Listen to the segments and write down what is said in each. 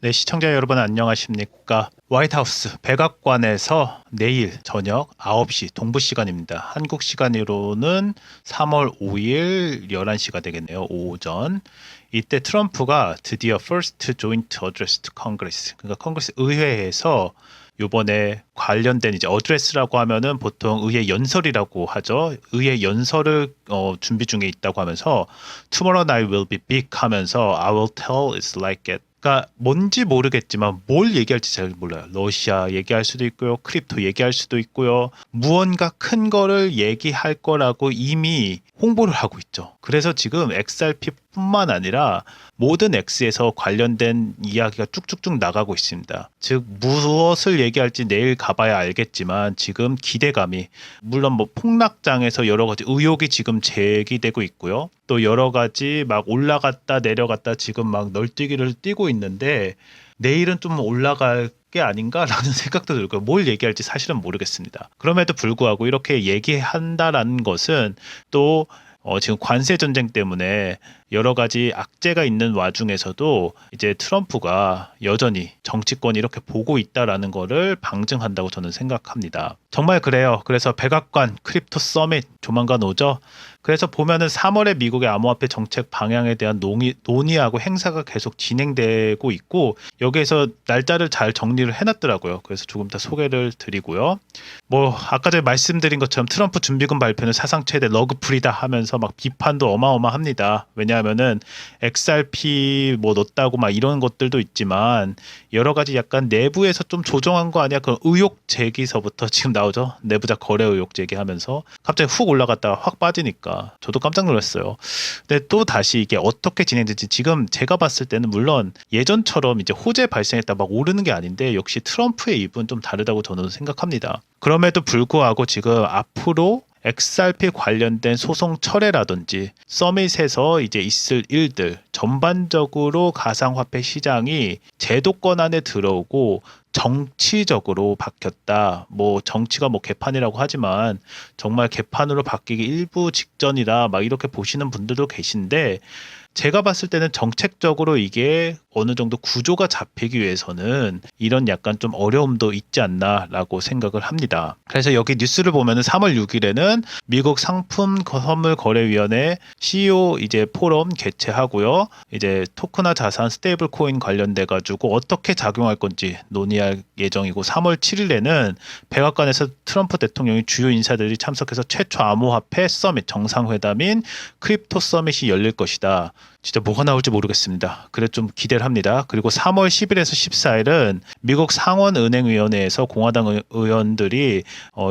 네, 시청자 여러분 안녕하십니까? 화이트하우스 백악관에서 내일 저녁 9시 동부 시간입니다. 한국 시간으로는 3월 5일 11시가 되겠네요. 오전. 이때 트럼프가 드디어 First Joint Address to Congress, 그러니까 컨그레스 의회에서 요번에 관련된 이제 어드레스라고 하면은 보통 의회 연설이라고 하죠. 의회 연설을 준비 중에 있다고 하면서 Tomorrow night will be big 하면서 I will tell it's like it. 그러니까 뭔지 모르겠지만 뭘 얘기할지 잘 몰라요. 러시아 얘기할 수도 있고요. 크립토 얘기할 수도 있고요. 무언가 큰 거를 얘기할 거라고 이미 홍보를 하고 있죠. 그래서 지금 XRP뿐만 아니라 모든 X에서 관련된 이야기가 쭉쭉쭉 나가고 있습니다. 즉 무엇을 얘기할지 내일 가봐야 알겠지만 지금 기대감이, 물론 뭐 폭락장에서 여러 가지 의혹이 지금 제기되고 있고요. 또 여러 가지 막 올라갔다 내려갔다 지금 막 널뛰기를 뛰고 있는데 내일은 좀 올라갈 게 아닌가라는 생각도 들고요. 뭘 얘기할지 사실은 모르겠습니다. 그럼에도 불구하고 이렇게 얘기한다라는 것은 또 지금 관세 전쟁 때문에 여러 가지 악재가 있는 와중에서도 이제 트럼프가 여전히 정치권이 이렇게 보고 있다라는 거를 방증한다고 저는 생각합니다. 정말 그래요. 그래서 백악관 크립토 서밋 조만간 오죠. 그래서 보면은 3월에 미국의 암호화폐 정책 방향에 대한 논의하고 행사가 계속 진행되고 있고 여기에서 날짜를 잘 정리를 해놨더라고요. 그래서 조금 더 소개를 드리고요. 뭐 아까 전에 말씀드린 것처럼 트럼프 준비금 발표는 사상 최대 러그풀이다 하면서 막 비판도 어마어마합니다. 왜냐하면은 XRP 뭐 넣었다고 막 이런 것들도 있지만 여러 가지 약간 내부에서 좀 조정한 거 아니야? 그런 의혹 제기서부터 지금 나오죠. 내부자 거래 의혹 제기하면서 갑자기 훅 올라갔다가 확 빠지니까 저도 깜짝 놀랐어요. 근데 또 다시 이게 어떻게 진행될지 지금 제가 봤을 때는 물론 예전처럼 이제 호재 발생했다 막 오르는 게 아닌데 역시 트럼프의 입은 좀 다르다고 저는 생각합니다. 그럼에도 불구하고 지금 앞으로 XRP 관련된 소송 철회라든지 서밋에서 이제 있을 일들 전반적으로 가상화폐 시장이 제도권 안에 들어오고 정치적으로 바뀌었다. 뭐 정치가 뭐 개판이라고 하지만 정말 개판으로 바뀌기 일부 직전이다. 막 이렇게 보시는 분들도 계신데 제가 봤을 때는 정책적으로 이게 어느 정도 구조가 잡히기 위해서는 이런 약간 좀 어려움도 있지 않나라고 생각을 합니다. 그래서 여기 뉴스를 보면은 3월 6일에는 미국 상품 선물 거래위원회 CEO 이제 포럼 개최하고요. 이제 토크나 자산 스테이블 코인 관련돼 가지고 어떻게 작용할 건지 논의할 예정이고 3월 7일에는 백악관에서 트럼프 대통령이 주요 인사들이 참석해서 최초 암호화폐 서밋 정상회담인 크립토 서밋이 열릴 것이다. 진짜 뭐가 나올지 모르겠습니다. 그래 좀 기대를 합니다. 그리고 3월 10일에서 14일은 미국 상원은행위원회에서 공화당 의원들이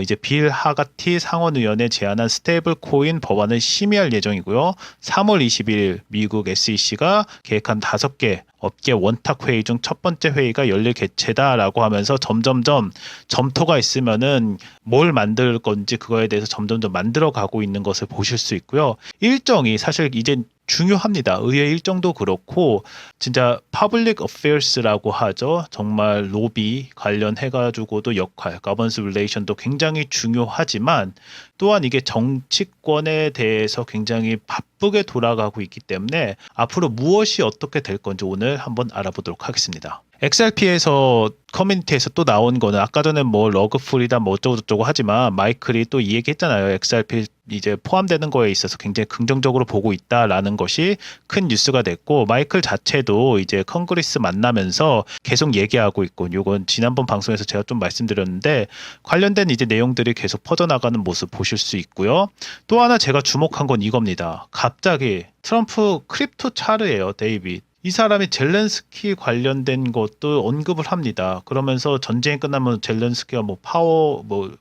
이제 빌 하가티 상원의원에 제안한 스테이블 코인 법안을 심의할 예정이고요. 3월 20일 미국 SEC가 계획한 5개 업계 원탁 회의 중 첫 번째 회의가 열릴 개최다라고 하면서 점점점 점토가 있으면은 뭘 만들 건지 그거에 대해서 점점점 만들어가고 있는 것을 보실 수 있고요. 일정이 사실 이제 중요합니다. 의회 일정도 그렇고 진짜 public affairs라고 하죠. 정말 로비 관련해가지고도 역할, governance relation도 굉장히 중요하지만 또한 이게 정치권에 대해서 굉장히 바쁘게 돌아가고 있기 때문에 앞으로 무엇이 어떻게 될 건지 오늘 한번 알아보도록 하겠습니다. XRP에서 커뮤니티에서 또 나온 거는 아까 전에 뭐 러그풀이다 뭐 어쩌고저쩌고 하지만 마이클이 또 이 얘기 했잖아요. XRP 이제 포함되는 거에 있어서 굉장히 긍정적으로 보고 있다라는 것이 큰 뉴스가 됐고 마이클 자체도 이제 컨그레스 만나면서 계속 얘기하고 있고 이건 지난번 방송에서 제가 좀 말씀드렸는데 관련된 이제 내용들이 계속 퍼져나가는 모습 보실 수 있고요. 또 하나 제가 주목한 건 이겁니다. 갑자기 트럼프 크립토 차르예요, 데이빗. 이 사람이 젤렌스키 관련된 것도 언급을 합니다. 그러면서 전쟁이 끝나면 젤렌스키가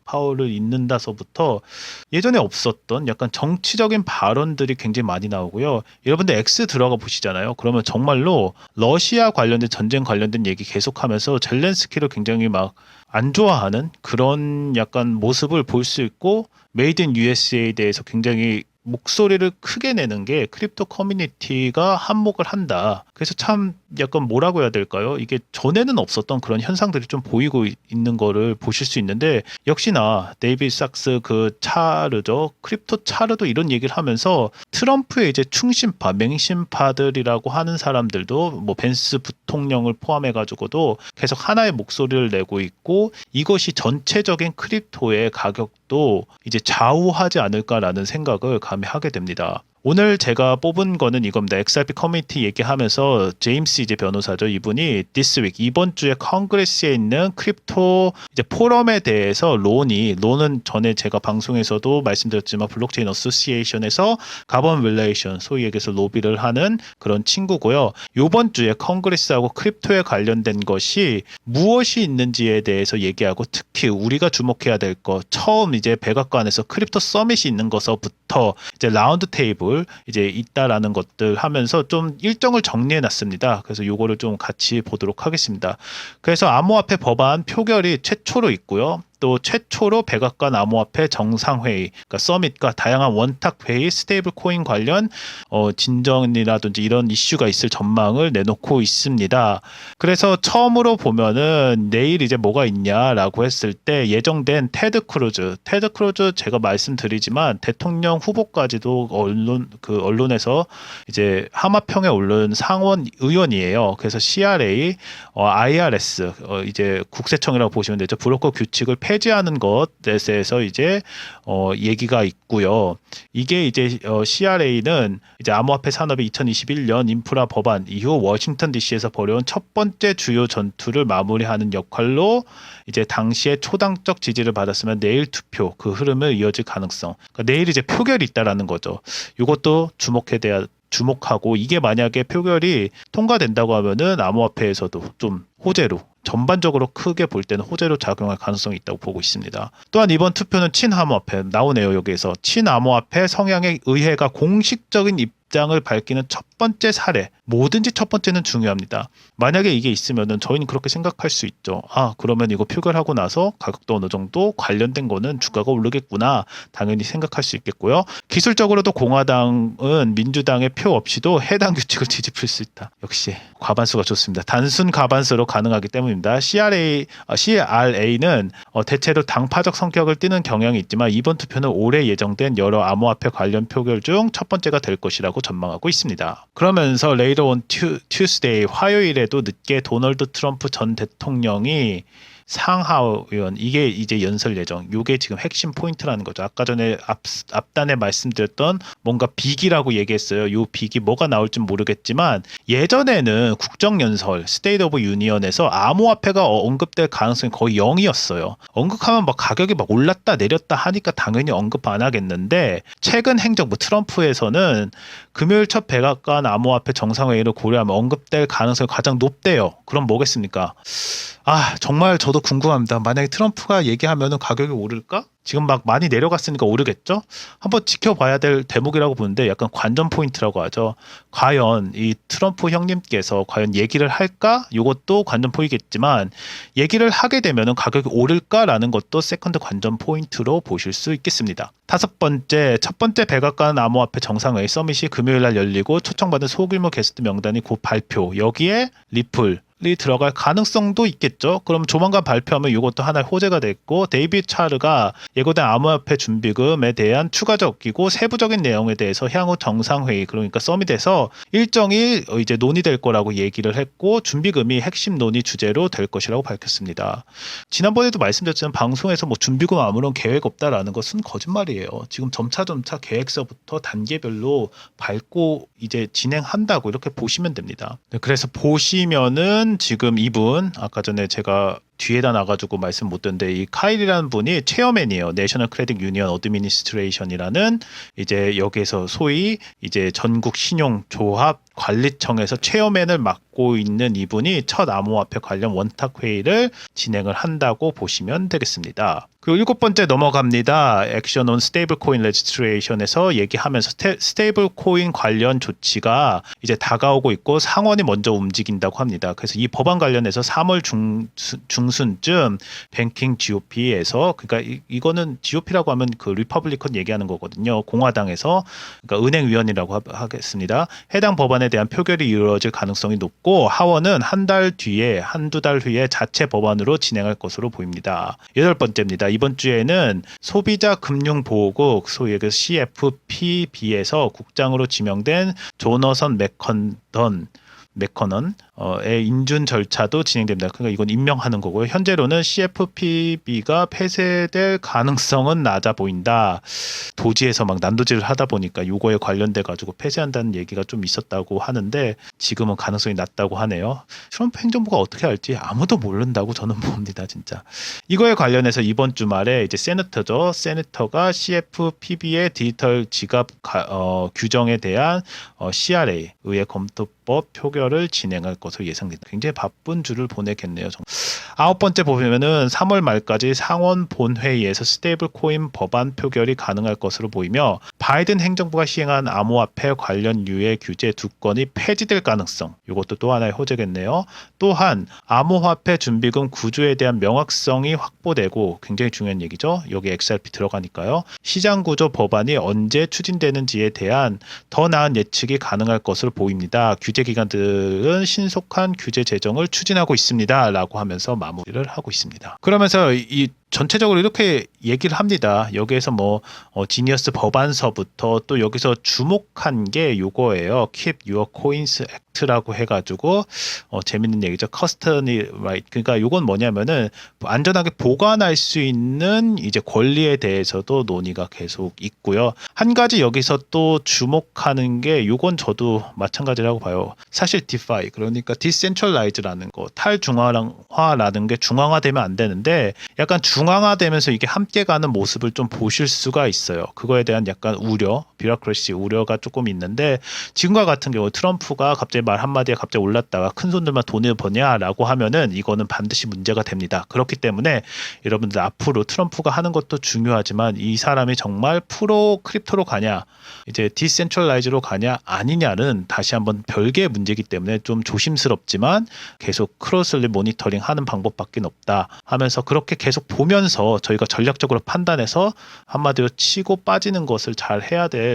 파워를 잇는다서부터 예전에 없었던 약간 정치적인 발언들이 굉장히 많이 나오고요. 여러분들 X 들어가 보시잖아요. 그러면 정말로 러시아 관련된 전쟁 관련된 얘기 계속하면서 젤렌스키를 굉장히 막 안 좋아하는 그런 약간 모습을 볼 수 있고 메이드 인 USA에 대해서 굉장히 목소리를 크게 내는 게 크립토 커뮤니티가 한몫을 한다. 그래서 참 약간 뭐라고 해야 될까요? 이게 전에는 없었던 그런 현상들이 좀 보이고 있는 거를 보실 수 있는데, 역시나 데이비드 sak스 그 차르죠. 크립토 차르도 이런 얘기를 하면서 트럼프의 이제 충신파, 맹신파들이라고 하는 사람들도 뭐 벤스 부통령을 포함해 가지고도 계속 하나의 목소리를 내고 있고, 이것이 전체적인 크립토의 가격도 이제 좌우하지 않을까라는 생각을 감히 하게 됩니다. 오늘 제가 뽑은 거는 이겁니다. XRP 커뮤니티 얘기하면서 제임스 이제 변호사죠. 이분이 this week 이번 주에 컨그레스에 있는 크립토 이제 포럼에 대해서 론은 전에 제가 방송에서도 말씀드렸지만 블록체인 어소시에이션에서 가번 릴레이션 소위 얘기해서 로비를 하는 그런 친구고요. 이번 주에 컨그레스하고 크립토에 관련된 것이 무엇이 있는지에 대해서 얘기하고, 특히 우리가 주목해야 될 것, 처음 이제 백악관에서 크립토 서밋이 있는 것서부터 이제 라운드 테이블 이제 있다라는 것들 하면서 좀 일정을 정리해 놨습니다. 그래서 요거를 좀 같이 보도록 하겠습니다. 그래서 암호화폐 법안 표결이 최초로 있고요. 또 최초로 백악관 암호화폐 정상회의, 그러니까 서밋과 다양한 원탁회의, 스테이블 코인 관련 진정이라든지 이런 이슈가 있을 전망을 내놓고 있습니다. 그래서 처음으로 보면은 내일 이제 뭐가 있냐라고 했을 때 예정된 테드 크루즈 제가 말씀드리지만 대통령 후보까지도 언론에서 이제 하마평에 오른 상원 의원이에요. 그래서 CRA, IRS 이제 국세청이라고 보시면 되죠. 브로커 규칙을 폐지하는 것에 대해서 이제 얘기가 있고요. 이게 이제 CRA는 이제 암호화폐 산업의 2021년 인프라 법안 이후 워싱턴 DC에서 벌여온 첫 번째 주요 전투를 마무리하는 역할로 이제 당시에 초당적 지지를 받았으면 내일 투표 그 흐름을 이어질 가능성. 그러니까 내일 이제 표결이 있다라는 거죠. 이것도 주목하고, 이게 만약에 표결이 통과된다고 하면은 암호화폐에서도 좀 호재로, 전반적으로 크게 볼 때는 호재로 작용할 가능성이 있다고 보고 있습니다. 또한 이번 투표는 친암호화폐 나오네요. 여기에서 친암호화폐 성향의 의회가 공식적인 입장을 밝히는 첫 번째 사례. 뭐든지 첫 번째는 중요합니다. 만약에 이게 있으면은 저희는 그렇게 생각할 수 있죠. 그러면 이거 표결하고 나서 가격도 어느 정도 관련된 거는 주가가 오르겠구나, 당연히 생각할 수 있겠고요. 기술적으로도 공화당은 민주당의 표 없이도 해당 규칙을 뒤집을 수 있다. 역시 과반수가 좋습니다. 단순 과반수로 가능하기 때문입니다. CRA는 대체로 당파적 성격을 띠는 경향이 있지만 이번 투표는 올해 예정된 여러 암호화폐 관련 표결 중 첫 번째가 될 것이라고 전망하고 있습니다. 그러면서 later on Tuesday, 화요일에도 늦게 도널드 트럼프 전 대통령이 상하의원, 이게 이제 연설 예정. 이게 지금 핵심 포인트라는 거죠. 아까 전에 앞단에 말씀드렸던 뭔가 빅이라고 얘기했어요. 이 빅이 뭐가 나올지 모르겠지만 예전에는 국정연설 스테이트 오브 유니언에서 암호화폐가 언급될 가능성이 거의 0이었어요. 언급하면 막 가격이 막 올랐다 내렸다 하니까 당연히 언급 안 하겠는데, 최근 행정부 트럼프에서는 금요일 첫 백악관 암호화폐 정상회의를 고려하면 언급될 가능성이 가장 높대요. 그럼 뭐겠습니까? 정말 저도 궁금합니다. 만약에 트럼프가 얘기하면은 가격이 오를까? 지금 막 많이 내려갔으니까 오르겠죠? 한번 지켜봐야 될 대목이라고 보는데, 약간 관전 포인트라고 하죠. 과연 이 트럼프 형님께서 과연 얘기를 할까? 이것도 관전 포인트겠지만, 얘기를 하게 되면은 가격이 오를까라는 것도 세컨드 관전 포인트로 보실 수 있겠습니다. 첫 번째 백악관 암호화폐 정상회의 서밋이 금요일 날 열리고 초청받은 소규모 게스트 명단이 곧 발표. 여기에 리플 들어갈 가능성도 있겠죠. 그럼 조만간 발표하면 이것도 하나의 호재가 됐고, 데이비드 차르가 예고된 암호화폐 준비금에 대한 추가적이고 세부적인 내용에 대해서 향후 정상회의, 그러니까 서밋에서 일정이 이제 논의될 거라고 얘기를 했고, 준비금이 핵심 논의 주제로 될 것이라고 밝혔습니다. 지난번에도 말씀드렸지만 방송에서 뭐 준비금 아무런 계획 없다라는 것은 거짓말이에요. 지금 점차 계획서부터 단계별로 밟고 이제 진행한다고 이렇게 보시면 됩니다. 그래서 보시면은 지금 이분 아까 전에 제가 뒤에다 놔가지고 말씀 못 드렸는데, 이 카일이라는 분이 체어맨이에요. 내셔널 크레딧 유니언 어드미니스트레이션이라는 이제 여기에서 소위 이제 전국 신용 조합 관리청에서 체어맨을 맡고 있는 이분이 첫 암호화폐 관련 원탁 회의를 진행을 한다고 보시면 되겠습니다. 그리고 7번째 넘어갑니다. 액션 온 스테이블 코인 레지스트레이션에서 얘기하면서 스테이블 코인 관련 조치가 이제 다가오고 있고 상원이 먼저 움직인다고 합니다. 그래서 이 법안 관련해서 3월 중순쯤 뱅킹 GOP에서 그러니까 이거는 GOP라고 하면 그 리퍼블리컨 얘기하는 거거든요. 공화당에서 그러니까 은행위원이라고 하겠습니다. 해당 법안에 대한 표결이 이루어질 가능성이 높고 하원은 한두 달 후에 자체 법안으로 진행할 것으로 보입니다. 8번째입니다. 이번 주에는 소비자 금융보호국 소위 CFPB에서 국장으로 지명된 조너선 맥커넌의 인준 절차도 진행됩니다. 그러니까 이건 임명하는 거고요. 현재로는 CFPB가 폐쇄될 가능성은 낮아 보인다. 도지에서 막 난도질을 하다 보니까 요거에 관련돼 가지고 폐쇄한다는 얘기가 좀 있었다고 하는데 지금은 가능성이 낮다고 하네요. 트럼프 행정부가 어떻게 할지 아무도 모른다고 저는 봅니다, 진짜. 이거에 관련해서 이번 주말에 이제 세네터가 CFPB의 디지털 지갑 규정에 대한 CRA 의회 검토법 표결을 진행할 것으로 예상됩니다. 굉장히 바쁜 주를 보내겠네요. 9번째 보면은 3월 말까지 상원 본회의에서 스테이블 코인 법안 표결이 가능할 것으로 보이며 바이든 행정부가 시행한 암호화폐 관련 유예 규제 2건이 폐지될 가능성, 이것도 또 하나의 호재겠네요. 또한 암호화폐 준비금 구조에 대한 명확성이 확보되고, 굉장히 중요한 얘기죠. 여기 XRP 들어가니까요. 시장 구조 법안이 언제 추진되는지에 대한 더 나은 예측이 가능할 것으로 보입니다. 규제 기관들은 신속한 규제 제정을 추진하고 있습니다. 라고 하면서 마무리를 하고 있습니다. 그러면서 이 전체적으로 이렇게 얘기를 합니다. 여기에서 지니어스 법안서부터 또 여기서 주목한 게 요거예요. Keep Your Coins Act라고 해가지고 재밌는 얘기죠. Custody Right. 그러니까 요건 뭐냐면은 안전하게 보관할 수 있는 이제 권리에 대해서도 논의가 계속 있고요. 한 가지 여기서 또 주목하는 게 요건 저도 마찬가지라고 봐요. 사실 DeFi, 그러니까 Decentralize라는 거, 탈중앙화라는 게 중앙화되면 안 되는데 약간 중앙화되면서 이게 함께 가는 모습을 좀 보실 수가 있어요. 그거에 대한 약간 우려, 뷰로크래시 우려가 조금 있는데, 지금과 같은 경우 트럼프가 갑자기 말 한마디에 갑자기 올랐다가 큰 손들만 돈을 버냐라고 하면은 이거는 반드시 문제가 됩니다. 그렇기 때문에 여러분들 앞으로 트럼프가 하는 것도 중요하지만 이 사람이 정말 프로 크립토로 가냐, 이제 디센트럴라이즈로 가냐 아니냐는 다시 한번 별개의 문제이기 때문에 좀 조심스럽지만 계속 크로슬리 모니터링 하는 방법밖에 없다 하면서, 그렇게 계속 보면서 저희가 전략적으로 판단해서 한마디로 치고 빠지는 것을 잘 해야 될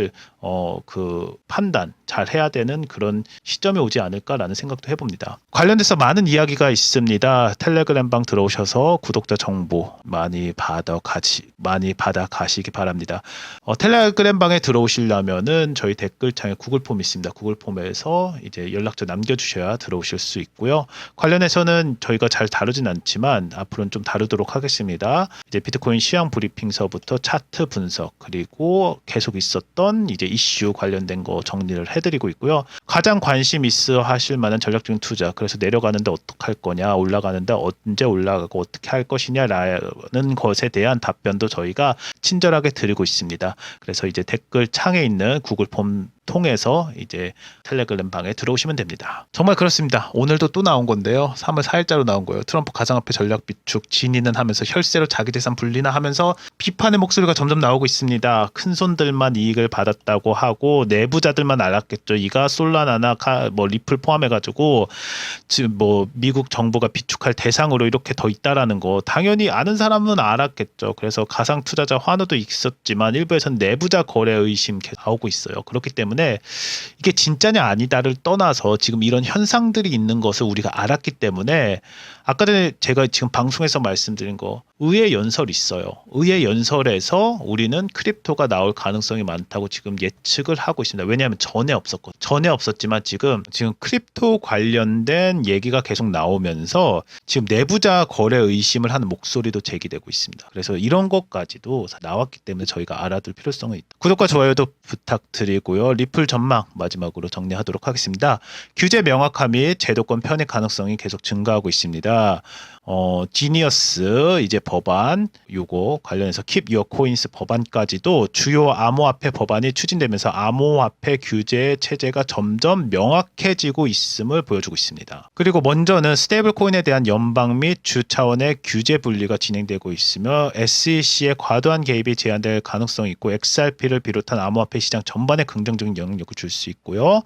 그 판단 잘 해야 되는 그런 시점이 오지 않을까라는 생각도 해봅니다. 관련돼서 많은 이야기가 있습니다. 텔레그램방 들어오셔서 구독자 정보 많이 받아 가시기 바랍니다. 텔레그램방에 들어오시려면은 저희 댓글창에 구글폼 있습니다. 구글폼에서 이제 연락처 남겨주셔야 들어오실 수 있고요. 관련해서는 저희가 잘 다루진 않지만 앞으로는 좀 다루도록 하겠습니다. 이제 비트코인 시황 브리핑서부터 차트 분석, 그리고 계속 있었던 이제 이슈 관련된 거 정리를 해드리고 있고요. 가장 관심 있어 하실 만한 전략적인 투자, 그래서 내려가는데 어떻게 할 거냐, 올라가는데 언제 올라가고 어떻게 할 것이냐라는 것에 대한 답변도 저희가 친절하게 드리고 있습니다. 그래서 이제 댓글 창에 있는 구글 폼 통해서 이제 텔레그램 방에 들어오시면 됩니다. 정말 그렇습니다. 오늘도 또 나온 건데요. 3월 4일자로 나온 거예요. 트럼프 가상화폐 전략 비축 진위는 하면서 혈세로 자기 재산 분리나 하면서 비판의 목소리가 점점 나오고 있습니다. 큰 손들만 이익을 받았다고 하고 내부자들만 알았겠죠. 이가 솔라나나 리플 포함해가지고 지금 미국 정부가 비축할 대상으로 이렇게 더 있다라는 거 당연히 아는 사람은 알았겠죠. 그래서 가상 투자자 환호도 있었지만 일부에서는 내부자 거래 의심 계속 나오고 있어요. 그렇기 때문에 이게 진짜냐 아니다를 떠나서 지금 이런 현상들이 있는 것을 우리가 알았기 때문에, 아까 전에 제가 지금 방송에서 말씀드린 거 의회 연설 있어요. 의회 연설에서 우리는 크립토가 나올 가능성이 많다고 지금 예측을 하고 있습니다. 왜냐하면 전에 없었지만 지금 크립토 관련된 얘기가 계속 나오면서 지금 내부자 거래 의심을 하는 목소리도 제기되고 있습니다. 그래서 이런 것까지도 나왔기 때문에 저희가 알아둘 필요성이 있다. 구독과 좋아요도 부탁드리고요. 리플 전망 마지막으로 정리하도록 하겠습니다. 규제 명확함 및 제도권 편익 가능성이 계속 증가하고 있습니다. 지니어스 이제 법안 요거 관련해서 Keep Your Coins 법안까지도 주요 암호화폐 법안이 추진되면서 암호화폐 규제 체제가 점점 명확해지고 있음을 보여주고 있습니다. 그리고 먼저는 스테이블 코인에 대한 연방 및 주 차원의 규제 분리가 진행되고 있으며 SEC의 과도한 개입이 제한될 가능성이 있고 XRP를 비롯한 암호화폐 시장 전반에 긍정적인 긍정적인 영향력을 줄 수 있고요.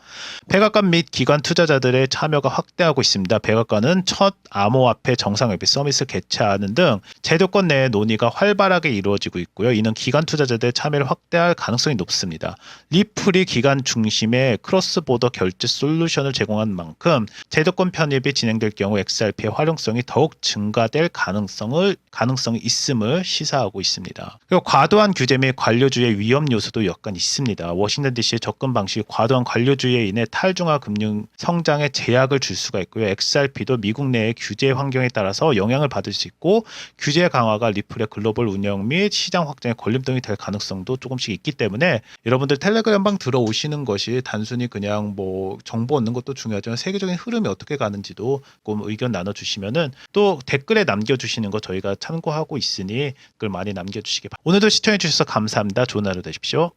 백악관 및 기관 투자자들의 참여가 확대하고 있습니다. 백악관은 첫 암호화폐 정상회비 서밋을 개최하는 등 제도권 내의 논의가 활발하게 이루어지고 있고요. 이는 기관 투자자들의 참여를 확대할 가능성이 높습니다. 리플이 기관 중심의 크로스보더 결제 솔루션을 제공한 만큼 제도권 편입이 진행될 경우 XRP의 활용성이 더욱 증가될 가능성이 있음을 시사하고 있습니다. 그리고 과도한 규제 및 관료주의의 위험 요소도 약간 있습니다. 워싱턴 DC의 접근 방식이 과도한 관료주의에 인해 탈중앙 금융 성장에 제약을 줄 수가 있고요. XRP도 미국 내의 규제 환경에 따라서 영향을 받을 수 있고 규제 강화가 리플의 글로벌 운영 및 시장 확장에 걸림돌이 될 가능성도 조금씩 있기 때문에 여러분들 텔레그램방 들어오시는 것이 단순히 그냥 뭐 정보 얻는 것도 중요하지만 세계적인 흐름이 어떻게 가는지도 조금 의견 나눠주시면은 또 댓글에 남겨주시는 거 저희가 참고하고 있으니 댓글 많이 남겨주시기 바랍니다. 오늘도 시청해 주셔서 감사합니다. 좋은 하루 되십시오.